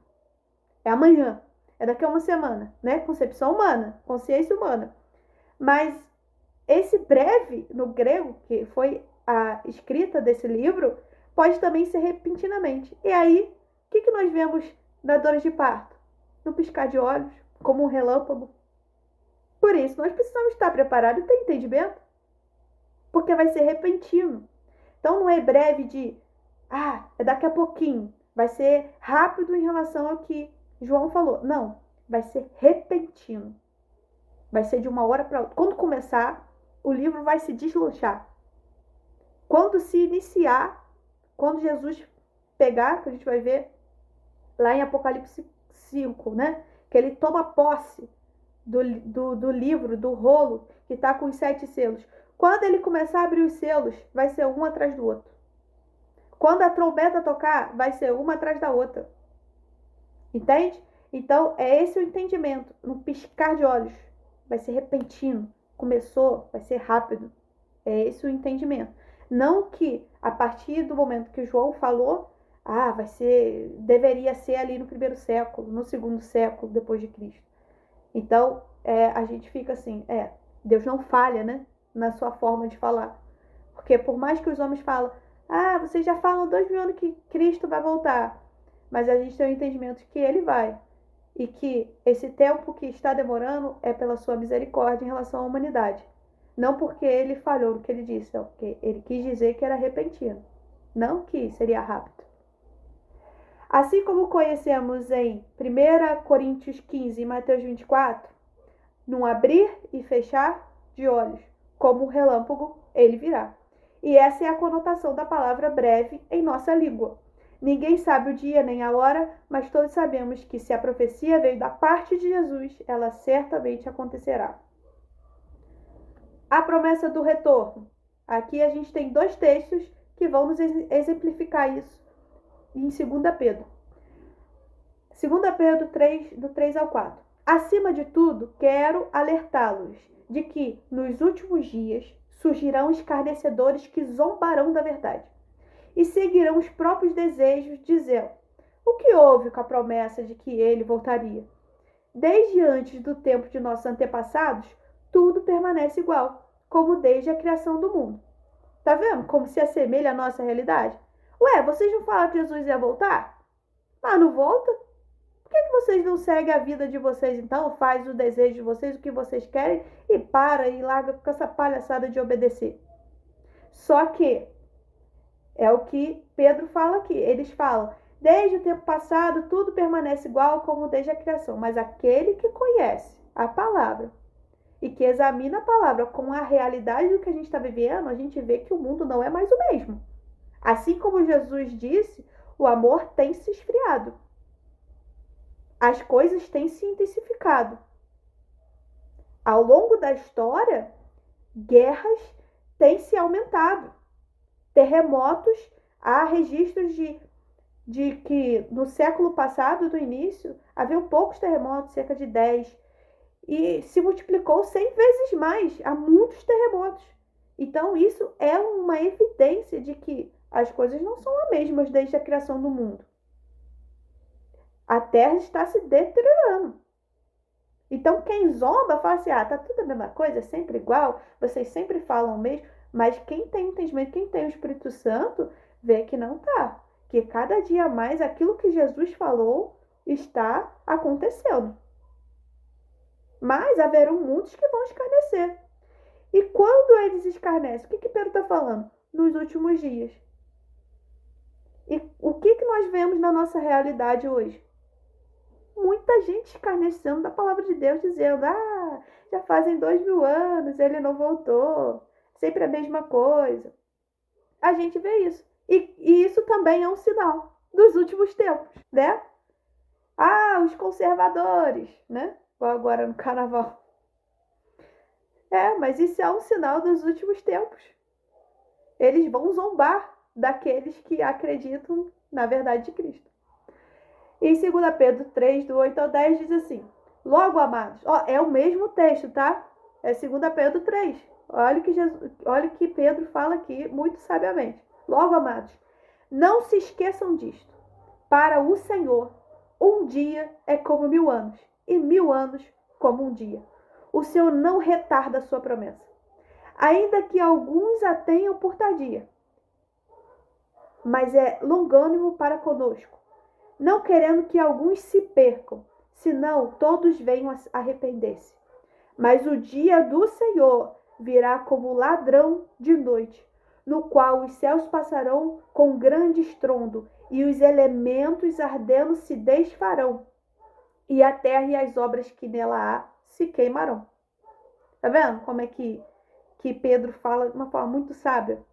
É amanhã, é daqui a uma semana, né? Concepção humana, consciência humana. Mas esse breve, no grego, que foi a escrita desse livro, pode também ser repentinamente. E aí, o que nós vemos na dor de parto? No piscar de olhos, como um relâmpago. Por isso, nós precisamos estar preparados e ter entendimento, porque vai ser repentino. Então, não é breve de, é daqui a pouquinho. Vai ser rápido em relação ao que João falou. Não, vai ser repentino. Vai ser de uma hora para outra. Quando começar, o livro vai se deslanchar. Quando se iniciar, quando Jesus pegar, que a gente vai ver lá em Apocalipse 5, né? Que ele toma posse do livro, do rolo, que está com os 7 selos. Quando ele começar a abrir os selos, vai ser um atrás do outro. Quando a trombeta tocar, vai ser uma atrás da outra. Entende? Então, é esse o entendimento. No piscar de olhos. Vai ser repentino. Começou, vai ser rápido. É esse o entendimento. Não que, a partir do momento que João falou, deveria ser ali no 1º século, no 2º século depois de Cristo. Então, a gente fica assim, Deus não falha, né? Na sua forma de falar. Porque por mais que os homens falam, vocês já falam 2000 anos que Cristo vai voltar. Mas a gente tem o entendimento de que ele vai. E que esse tempo que está demorando é pela sua misericórdia em relação à humanidade. Não porque ele falhou no que ele disse, não, porque ele quis dizer que era repentino. Não que seria rápido. Assim como conhecemos em 1 Coríntios 15 e Mateus 24, num abrir e fechar de olhos, como um relâmpago, ele virá. E essa é a conotação da palavra breve em nossa língua. Ninguém sabe o dia nem a hora, mas todos sabemos que se a profecia veio da parte de Jesus, ela certamente acontecerá. A promessa do retorno. Aqui a gente tem 2 textos que vão nos exemplificar isso em 2 Pedro. 2 Pedro 3, do 3 ao 4. Acima de tudo, quero alertá-los de que, nos últimos dias, surgirão escarnecedores que zombarão da verdade e seguirão os próprios desejos, dizendo: o que houve com a promessa de que ele voltaria? Desde antes do tempo de nossos antepassados, tudo permanece igual, como desde a criação do mundo. Tá vendo como se assemelha à nossa realidade? Vocês não falaram que Jesus ia voltar? Não volta? Por que vocês não seguem a vida de vocês então? Faz o desejo de vocês, o que vocês querem e larga com essa palhaçada de obedecer. Só que é o que Pedro fala aqui. Eles falam, desde o tempo passado tudo permanece igual como desde a criação. Mas aquele que conhece a palavra e que examina a palavra com a realidade do que a gente está vivendo, a gente vê que o mundo não é mais o mesmo. Assim como Jesus disse, o amor tem se esfriado. As coisas têm se intensificado. Ao longo da história, guerras têm se aumentado. Terremotos, há registros de que no século passado, no início, havia poucos terremotos, cerca de 10, e se multiplicou 100 vezes mais, há muitos terremotos. Então isso é uma evidência de que as coisas não são as mesmas desde a criação do mundo. A Terra está se deteriorando. Então quem zomba fala assim, tá tudo a mesma coisa, é sempre igual, vocês sempre falam o mesmo, mas quem tem entendimento, quem tem o Espírito Santo, vê que não tá. Que cada dia mais aquilo que Jesus falou está acontecendo. Mas haverão muitos que vão escarnecer. E quando eles escarnecem, o que Pedro está falando? Nos últimos dias. nós vemos na nossa realidade hoje? Muita gente escarnecendo da palavra de Deus, dizendo: já fazem 2000 anos, ele não voltou, sempre a mesma coisa. A gente vê isso. E isso também é um sinal dos últimos tempos, né? Os conservadores, né? Igual agora no carnaval. Mas isso é um sinal dos últimos tempos. Eles vão zombar daqueles que acreditam na verdade de Cristo. Em 2 Pedro 3, do 8 ao 10, diz assim: logo, amados, é o mesmo texto, tá? É 2 Pedro 3. Olha o que Pedro fala aqui, muito sabiamente. Logo, amados, não se esqueçam disto. Para o Senhor, um dia é como 1000 anos, e 1000 anos como um dia. O Senhor não retarda a sua promessa, ainda que alguns a tenham por tardia, mas é longânimo para conosco, não querendo que alguns se percam, senão todos venham a arrepender-se. Mas o dia do Senhor virá como ladrão de noite, no qual os céus passarão com grande estrondo, e os elementos ardendo se desfarão, e a terra e as obras que nela há se queimarão. Tá vendo como é que Pedro fala de uma forma muito sábia?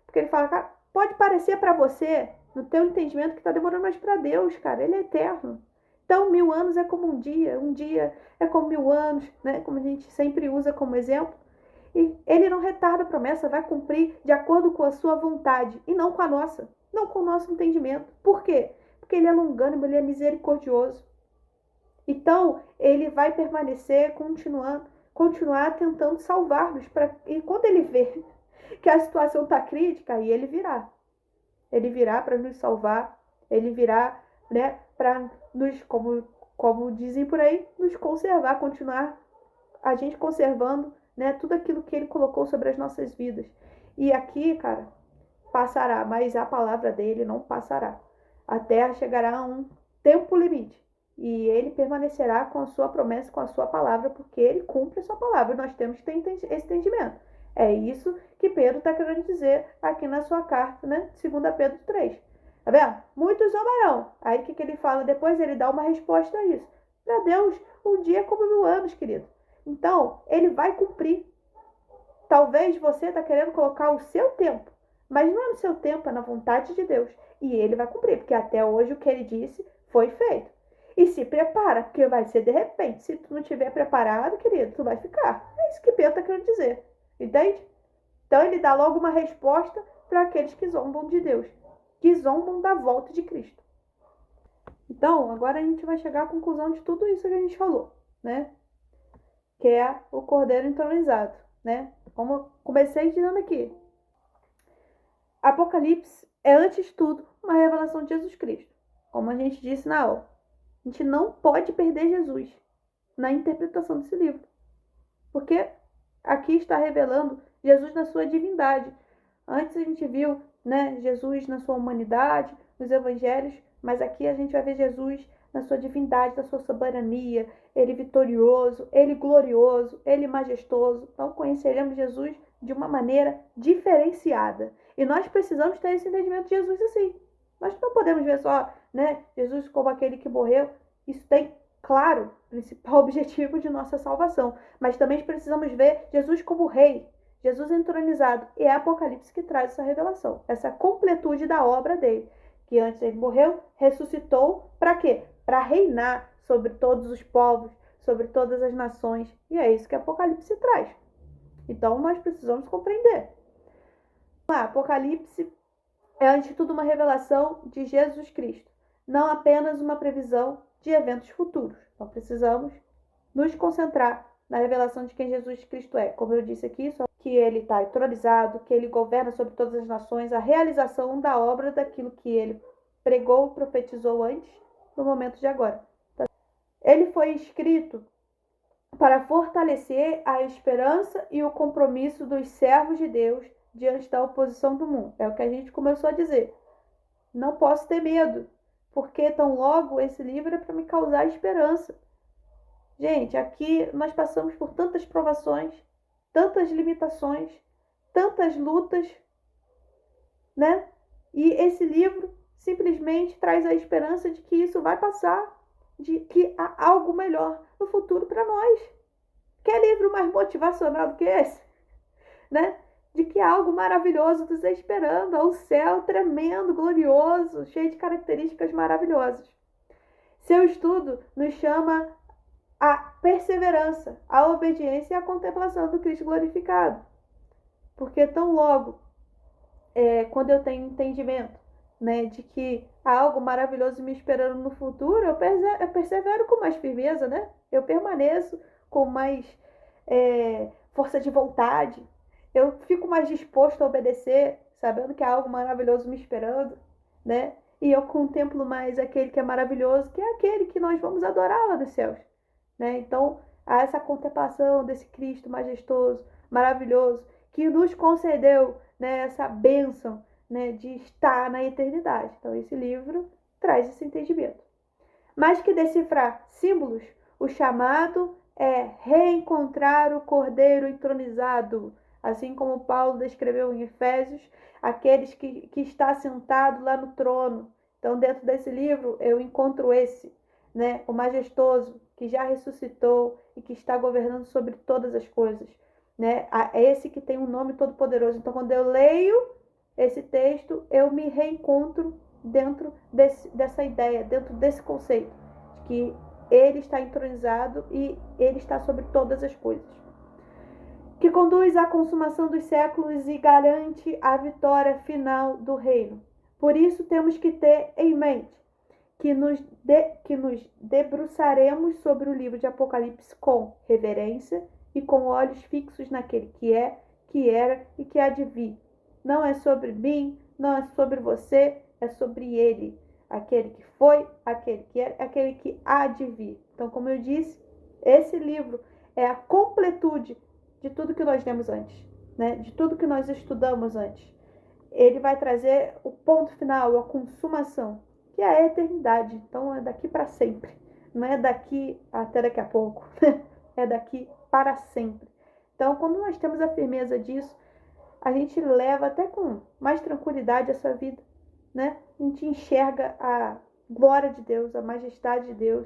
Porque ele fala, cara, pode parecer para você, no teu entendimento, que está demorando, mais para Deus, cara, ele é eterno. Então, 1000 anos é como um dia é como 1000 anos, né? Como a gente sempre usa como exemplo. E ele não retarda a promessa, vai cumprir de acordo com a sua vontade e não com a nossa, não com o nosso entendimento. Por quê? Porque ele é longânimo, ele é misericordioso. Então, ele vai permanecer, continuar tentando salvar-nos. E quando ele vê que a situação está crítica, aí ele virá. Ele virá para nos salvar, ele virá, né, para nos, como dizem por aí, nos conservar, continuar a gente conservando, né, tudo aquilo que ele colocou sobre as nossas vidas. E aqui, cara, passará, mas a palavra dele não passará. A terra chegará a um tempo limite. E ele permanecerá com a sua promessa, com a sua palavra, porque ele cumpre a sua palavra. Nós temos que ter esse entendimento. É isso que Pedro está querendo dizer aqui na sua carta, né? 2 Pedro 3. Tá vendo? Muitos zombarão. Aí o que ele fala depois? Ele dá uma resposta a isso. Para Deus, um dia é como 1000 anos, querido. Então, ele vai cumprir. Talvez você está querendo colocar o seu tempo, mas não é no seu tempo, é na vontade de Deus. E ele vai cumprir, porque até hoje o que ele disse foi feito. E se prepara, porque vai ser de repente. Se tu não estiver preparado, querido, tu vai ficar. É isso que Pedro está querendo dizer. Entende? Então ele dá logo uma resposta para aqueles que zombam de Deus, que zombam da volta de Cristo. Então, agora a gente vai chegar à conclusão de tudo isso que a gente falou, né? Que é o Cordeiro entronizado, né? Como comecei dizendo aqui. Apocalipse é, antes de tudo, uma revelação de Jesus Cristo. Como a gente disse na aula. A gente não pode perder Jesus na interpretação desse livro. Porque aqui está revelando Jesus na sua divindade. Antes a gente viu, né, Jesus na sua humanidade, nos evangelhos, mas aqui a gente vai ver Jesus na sua divindade, na sua soberania, ele vitorioso, ele glorioso, ele majestoso. Então conheceremos Jesus de uma maneira diferenciada. E nós precisamos ter esse entendimento de Jesus assim. Nós não podemos ver só, né, Jesus como aquele que morreu. Isso tem, claro, o principal objetivo de nossa salvação. Mas também precisamos ver Jesus como rei, Jesus entronizado. E é Apocalipse que traz essa revelação, essa completude da obra dele. Que antes ele morreu, ressuscitou, para quê? Para reinar sobre todos os povos, sobre todas as nações. E é isso que Apocalipse traz. Então nós precisamos compreender. Apocalipse é, antes de tudo, uma revelação de Jesus Cristo, não apenas uma previsão de eventos futuros. Então precisamos nos concentrar na revelação de quem Jesus Cristo é. Como eu disse aqui, só que ele está entronizado, que ele governa sobre todas as nações, a realização da obra daquilo que ele pregou, profetizou antes, no momento de agora. Ele foi escrito para fortalecer a esperança e o compromisso dos servos de Deus diante da oposição do mundo. É o que a gente começou a dizer. Não posso ter medo, porque tão logo esse livro é para me causar esperança. Gente, aqui nós passamos por tantas provações, tantas limitações, tantas lutas, né? E esse livro simplesmente traz a esperança de que isso vai passar, de que há algo melhor no futuro para nós. Quer livro mais motivacional do que esse? Né? De que há algo maravilhoso nos esperando, há um céu tremendo, glorioso, cheio de características maravilhosas. Seu estudo nos chama a perseverança, a obediência e a contemplação do Cristo glorificado. Porque tão logo, quando eu tenho entendimento, né, de que há algo maravilhoso me esperando no futuro, eu persevero com mais firmeza, né? Eu permaneço com mais força de vontade. Eu fico mais disposto a obedecer, sabendo que há algo maravilhoso me esperando, né? E eu contemplo mais aquele que é maravilhoso, que é aquele que nós vamos adorar lá nos céus, né? Então, há essa contemplação desse Cristo majestoso, maravilhoso, que nos concedeu, né, essa bênção, né, de estar na eternidade. Então, esse livro traz esse entendimento. Mais que decifrar símbolos, o chamado é reencontrar o Cordeiro entronizado, assim como Paulo descreveu em Efésios, aqueles que está sentado lá no trono. Então, dentro desse livro, eu encontro esse, né, o majestoso, que já ressuscitou e que está governando sobre todas as coisas, né? É esse que tem um nome todo-poderoso. Então, quando eu leio esse texto, eu me reencontro dentro dessa ideia, dentro desse conceito, de que ele está entronizado e ele está sobre todas as coisas, que conduz à consumação dos séculos e garante a vitória final do reino. Por isso, temos que ter em mente que nos debruçaremos sobre o livro de Apocalipse com reverência e com olhos fixos naquele que é, que era e que há de vir. Não é sobre mim, não é sobre você, é sobre ele. Aquele que foi, aquele que é, aquele que há de vir. Então, como eu disse, esse livro é a completude de tudo que nós lemos antes, né? De tudo que nós estudamos antes. Ele vai trazer o ponto final, a consumação, que é a eternidade. Então, é daqui para sempre. Não é daqui até daqui a pouco. É daqui para sempre. Então, quando nós temos a firmeza disso, a gente leva até com mais tranquilidade essa vida, né? A gente enxerga a glória de Deus, a majestade de Deus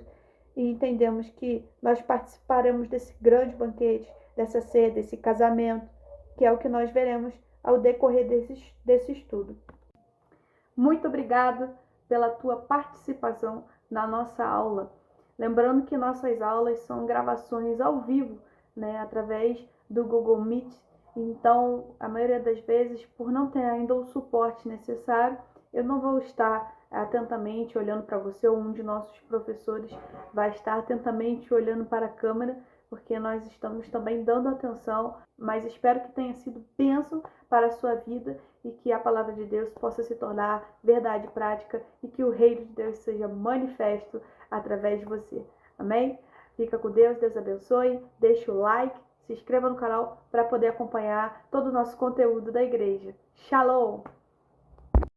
e entendemos que nós participaremos desse grande banquete, dessa ceia, desse casamento, que é o que nós veremos ao decorrer desse estudo. Muito obrigada pela tua participação na nossa aula. Lembrando que nossas aulas são gravações ao vivo, né, através do Google Meet. Então, a maioria das vezes, por não ter ainda o suporte necessário, eu não vou estar atentamente olhando para você, ou um de nossos professores vai estar atentamente olhando para a câmera, porque nós estamos também dando atenção, mas espero que tenha sido bênção para a sua vida e que a palavra de Deus possa se tornar verdade prática e que o reino de Deus seja manifesto através de você. Amém? Fica com Deus, Deus abençoe, deixa o like, se inscreva no canal para poder acompanhar todo o nosso conteúdo da igreja. Shalom!